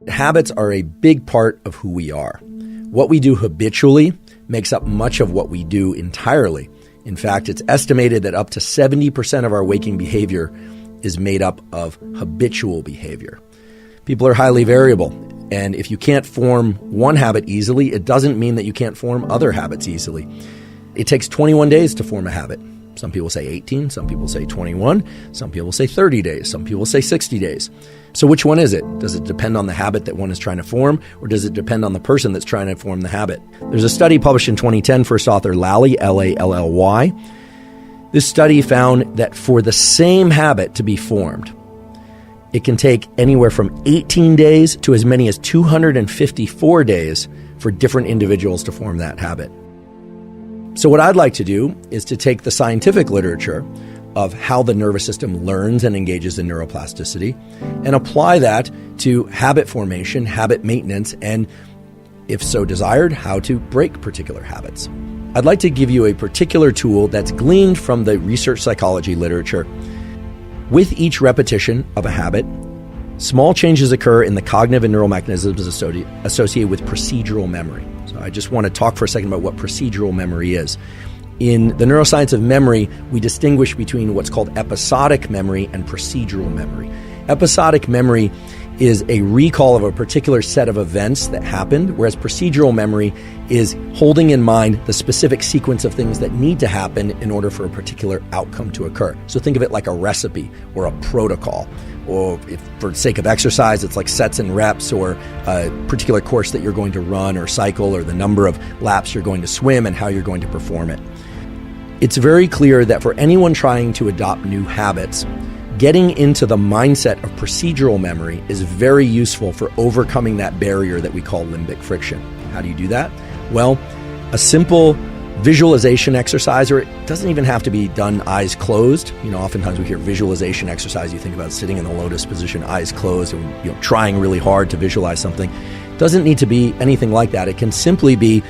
Habits are a big part of who we are. What we do habitually makes up much of what we do entirely. In fact, it's estimated that up to 70% of our waking behavior is made up of habitual behavior. People are highly variable, and if you can't form one habit easily, it doesn't mean that you can't form other habits easily. It takes 21 days to form a habit. Some people say 18, some people say 21, some people say 30 days, some people say 60 days. So which one is it? Does it depend on the habit that one is trying to form, or does it depend on the person that's trying to form the habit? There's a study published in 2010, first author Lally, L-A-L-L-Y. This study found that for the same habit to be formed, it can take anywhere from 18 days to as many as 254 days for different individuals to form that habit. So what I'd like to do is to take the scientific literature of how the nervous system learns and engages in neuroplasticity and apply that to habit formation, habit maintenance, and, if so desired, how to break particular habits. I'd like to give you a particular tool that's gleaned from the research psychology literature. With each repetition of a habit, small changes occur in the cognitive and neural mechanisms associated with procedural memory. So I just want to talk for a second about what procedural memory is. In the neuroscience of memory, we distinguish between what's called episodic memory and procedural memory. Episodic memory is a recall of a particular set of events that happened, whereas procedural memory is holding in mind the specific sequence of things that need to happen in order for a particular outcome to occur. So think of it like a recipe or a protocol. Or if for the sake of exercise, it's like sets and reps, or a particular course that you're going to run or cycle, or the number of laps you're going to swim and how you're going to perform it. It's very clear that for anyone trying to adopt new habits, getting into the mindset of procedural memory is very useful for overcoming that barrier that we call limbic friction. How do you do that? Well, a simple visualization exercise, or it doesn't even have to be done eyes closed. Oftentimes we hear visualization exercise. You think about sitting in the lotus position, eyes closed, and trying really hard to visualize something. It doesn't need to be anything like that. It can simply be,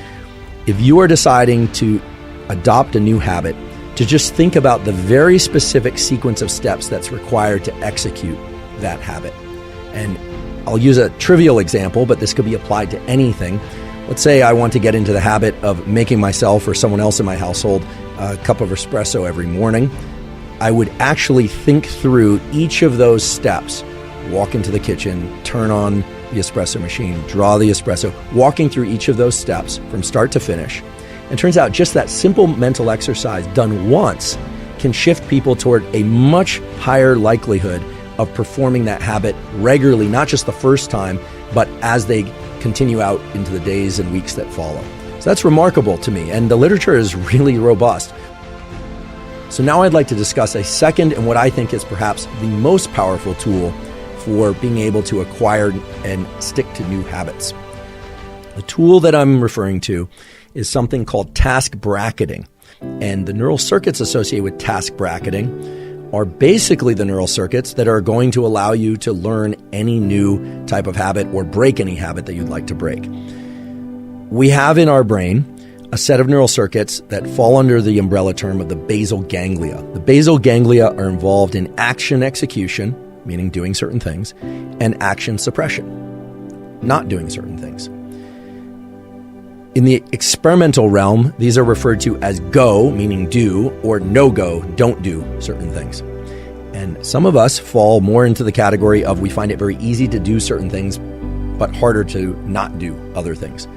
if you are deciding to adopt a new habit, to just think about the very specific sequence of steps that's required to execute that habit. And I'll use a trivial example, but this could be applied to anything. Let's say I want to get into the habit of making myself or someone else in my household a cup of espresso every morning. I would actually think through each of those steps. Walk into the kitchen, turn on the espresso machine, draw the espresso, walking through each of those steps from start to finish. And turns out just that simple mental exercise done once can shift people toward a much higher likelihood of performing that habit regularly, not just the first time, but as they continue out into the days and weeks that follow. So that's remarkable to me, and the literature is really robust. So now I'd like to discuss a second and what I think is perhaps the most powerful tool for being able to acquire and stick to new habits. The tool that I'm referring to is something called task bracketing. And the neural circuits associated with task bracketing are basically the neural circuits that are going to allow you to learn any new type of habit or break any habit that you'd like to break. We have in our brain a set of neural circuits that fall under the umbrella term of the basal ganglia. The basal ganglia are involved in action execution, meaning doing certain things, and action suppression, not doing certain things. In the experimental realm, these are referred to as go, meaning do, or no-go, don't do certain things. And some of us fall more into the category of we find it very easy to do certain things, but harder to not do other things.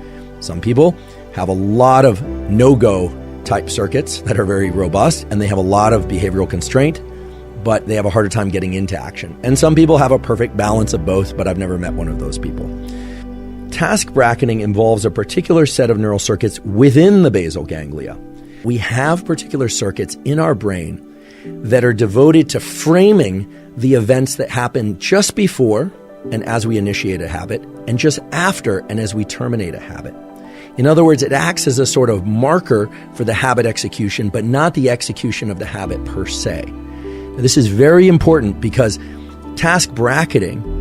Some people have a lot of no-go type circuits that are very robust, and they have a lot of behavioral constraint, but they have a harder time getting into action. And some people have a perfect balance of both, but I've never met one of those people. Task bracketing involves a particular set of neural circuits within the basal ganglia. We have particular circuits in our brain that are devoted to framing the events that happen just before and as we initiate a habit, and just after and as we terminate a habit. In other words, it acts as a sort of marker for the habit execution, but not the execution of the habit per se. Now, this is very important because task bracketing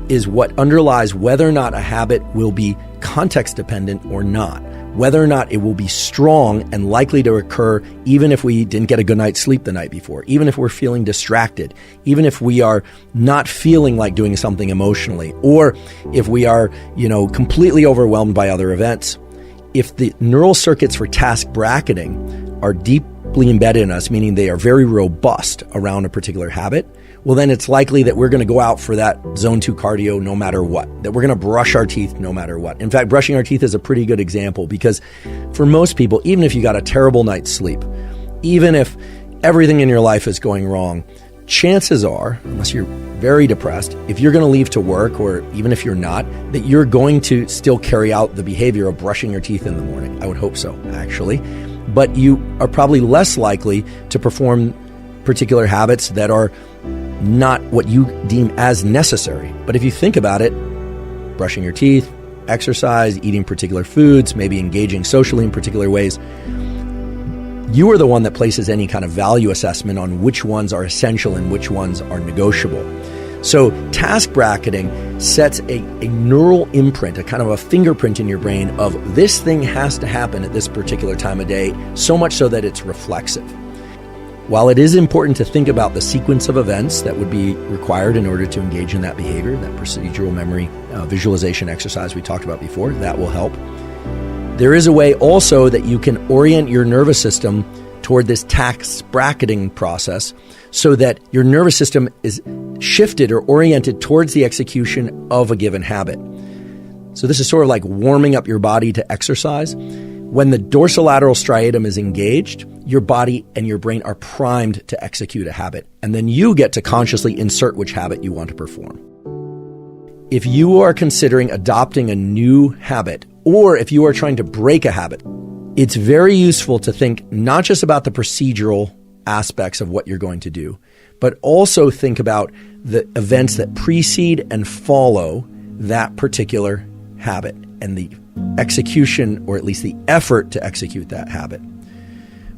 is what underlies whether or not a habit will be context dependent or not. whether or not it will be strong and likely to occur even if we didn't get a good night's sleep the night before, even if we're feeling distracted, even if we are not feeling like doing something emotionally, or if we are, completely overwhelmed by other events. If the neural circuits for task bracketing are deeply embedded in us, meaning they are very robust around a particular habit, well, then it's likely that we're going to go out for that zone 2 cardio no matter what, that we're going to brush our teeth no matter what. In fact, brushing our teeth is a pretty good example because for most people, even if you got a terrible night's sleep, even if everything in your life is going wrong, chances are, unless you're very depressed, if you're going to leave to work, or even if you're not, that you're going to still carry out the behavior of brushing your teeth in the morning. I would hope so, actually. But you are probably less likely to perform particular habits that are not what you deem as necessary. But if you think about it, brushing your teeth, exercise, eating particular foods, maybe engaging socially in particular ways, you are the one that places any kind of value assessment on which ones are essential and which ones are negotiable. So task bracketing sets a neural imprint, a kind of a fingerprint in your brain of this thing has to happen at this particular time of day, so much so that it's reflexive. While it is important to think about the sequence of events that would be required in order to engage in that behavior, that procedural memory visualization exercise we talked about before, that will help. There is a way also that you can orient your nervous system toward this task bracketing process so that your nervous system is shifted or oriented towards the execution of a given habit. So this is sort of like warming up your body to exercise. When the dorsolateral striatum is engaged, your body and your brain are primed to execute a habit, and then you get to consciously insert which habit you want to perform. If you are considering adopting a new habit, or if you are trying to break a habit, it's very useful to think not just about the procedural aspects of what you're going to do, but also think about the events that precede and follow that particular habit and the execution, or at least the effort to execute that habit.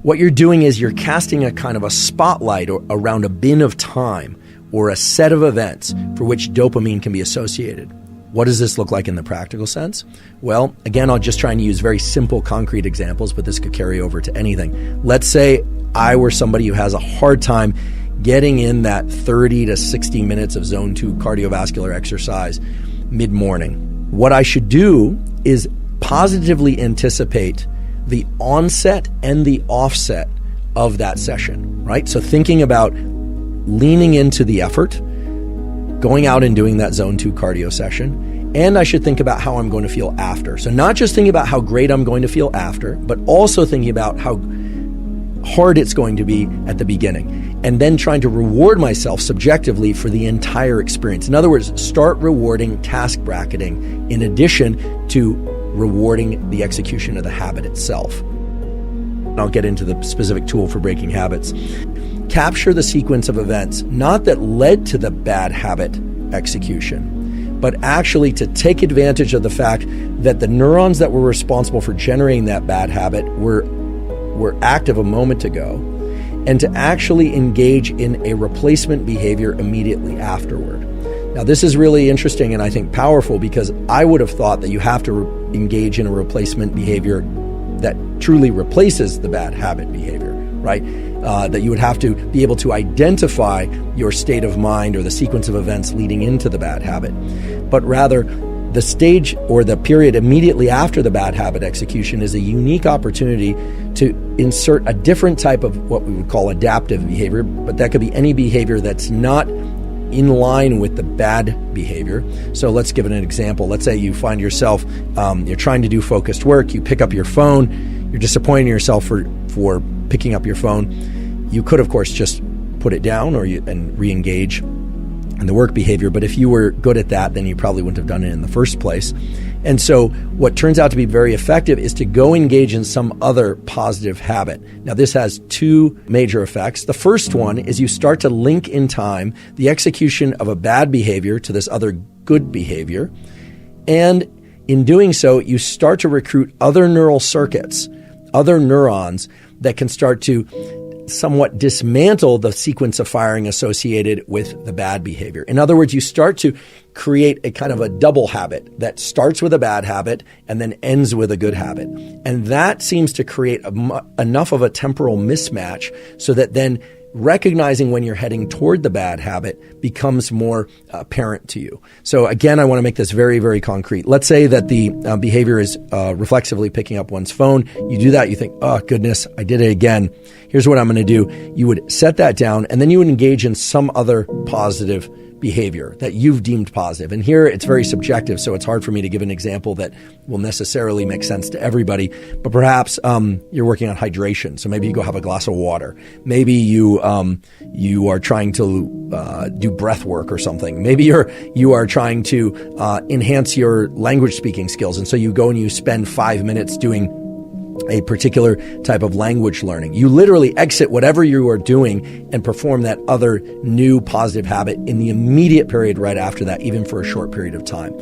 What you're doing is you're casting a kind of a spotlight around a bin of time or a set of events for which dopamine can be associated. What does this look like in the practical sense? Well, again, I'll just try and use very simple, concrete examples, but this could carry over to anything. Let's say I were somebody who has a hard time getting in that 30 to 60 minutes of zone 2 cardiovascular exercise mid-morning. What I should do is positively anticipate the onset and the offset of that session, right? So thinking about leaning into the effort, going out and doing that zone 2 cardio session, and I should think about how I'm going to feel after. So not just thinking about how great I'm going to feel after, but also thinking about how hard it's going to be at the beginning, and then trying to reward myself subjectively for the entire experience. In other words, start rewarding task bracketing in addition to rewarding the execution of the habit itself. I'll get into the specific tool for breaking habits. Capture the sequence of events, not that led to the bad habit execution, but actually to take advantage of the fact that the neurons that were responsible for generating that bad habit were active a moment ago, and to actually engage in a replacement behavior immediately afterward. Now, this is really interesting and I think powerful, because I would have thought that you have to engage in a replacement behavior that truly replaces the bad habit behavior, right? That you would have to be able to identify your state of mind or the sequence of events leading into the bad habit, but rather the stage or the period immediately after the bad habit execution is a unique opportunity to insert a different type of what we would call adaptive behavior, but that could be any behavior that's not in line with the bad behavior. So let's give it an example. Let's say you find yourself, you're trying to do focused work, you pick up your phone, you're disappointing yourself for picking up your phone. You could, of course, just put it down and re-engage in the work behavior. But if you were good at that, then you probably wouldn't have done it in the first place. And so what turns out to be very effective is to go engage in some other positive habit. Now, this has two major effects. The first one is you start to link in time the execution of a bad behavior to this other good behavior. And in doing so, you start to recruit other neural circuits, other neurons that can start to somewhat dismantle the sequence of firing associated with the bad behavior. In other words, you start to create a kind of a double habit that starts with a bad habit and then ends with a good habit. And that seems to create enough of a temporal mismatch so that then recognizing when you're heading toward the bad habit becomes more apparent to you. So again, I want to make this very, very concrete. Let's say that the behavior is reflexively picking up one's phone. You do that, you think, oh goodness, I did it again. Here's what I'm going to do. You would set that down and then you would engage in some other positive behavior that you've deemed positive. And here it's very subjective, so it's hard for me to give an example that will necessarily make sense to everybody. But perhaps you're working on hydration, so maybe you go have a glass of water. Maybe you are trying to do breath work or something. Maybe you are trying to enhance your language speaking skills, and so you go and you spend 5 minutes doing a particular type of language learning. You literally exit whatever you are doing and perform that other new positive habit in the immediate period right after that, even for a short period of time.